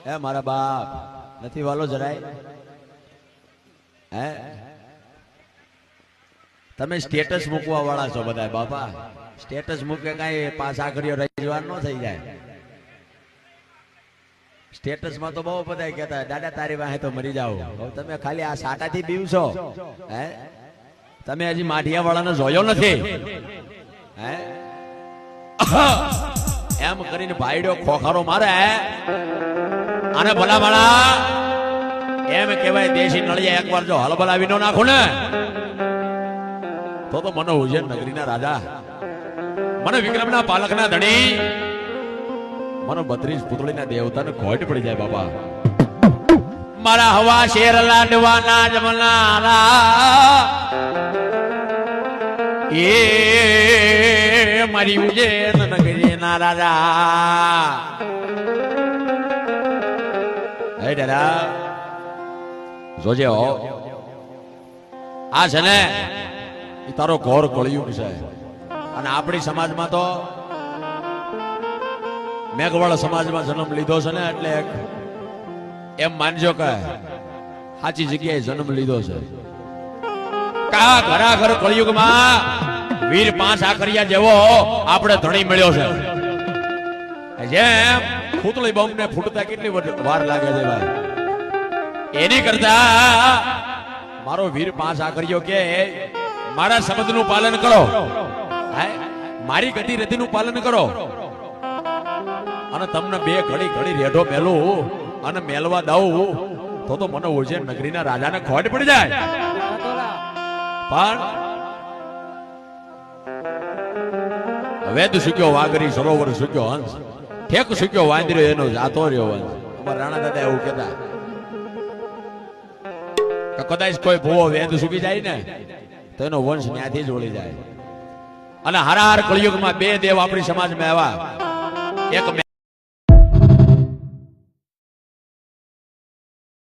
એ મારા બાપ નથી વાલો જરાય હે તમે સ્ટેટસ મૂકવા વાળા છો બધા બાપા સ્ટેટસ મૂકે કઈ પાસ આખરીઓ રજવાન ન થઈ જાય સ્ટેટસ માં તો બહુ બધા કહેતા દાદા તારી વાહે તો મરી જાવ તમે ખાલી આ સાટાથી બીવશો હે તમે હજી માઢિયા વાળાને જોયો નથી હે એમ કરીને ભાઈડો ખોખારો મારે અને ભલા ભલા એમ કહેવાય દેશી નળિયા એકવાર જો હલબલાવી નો નાખો ને તો મને ઉજ્જૈન નગરીના રાજા મને વિક્રમના પાલકના ધણી મને 32 પુતળીના દેવતાને ખોટ પડી જાય બાબા મારા હવા શેર લાડવાના જમનારા એ મારી ઉજ્જૈન નગરીના રાજા હે દાદા જોજે હો આ છે ને તારો ઘોર કળિયુગ છે અને આપણી સમાજમાં તો મેઘવાળા સમાજમાં જન્મ લીધો છે ને એટલે એમ માનજો કે સાચી જગ્યાએ જન્મ લીધો છે કા ઘરાઘર કળિયુગમાં વીર 5 આખરિયા જેવો આપણે ધણી મળ્યો છે જેમ ફૂતળી બોમ્બ ને ફૂટતા કેટલી વાર લાગે છે ભાઈ એની કરતા મારો વીર 5 આખરિયો કે મારા શબ્દનું પાલન કરો મારી ગતિ રતિનું પાલન કરો અને તમને 2 ઘડી ઘડી રેઢો મેલું અને મેલવા દઉં તો મને ઉજ્જૈન નગરીના રાજાને ખોટ પડી જાય પણ વેદ શીખ્યો વાઘરી સરોવર શીખ્યો હંસ ઠેક શીખ્યો વાંદર્યો એનો જાતો રહ્યો વંશ અમારા રાણા દાદા એવું કહેતા કદાચ કોઈ ભૂવો વેદ શીખી જાય ને તો એનો વંશ ત્યાંથી જ વળી જાય અને હારાહાર કળિયુગમાં 2 દેવ આપણી સમાજમાં આવ્યા એક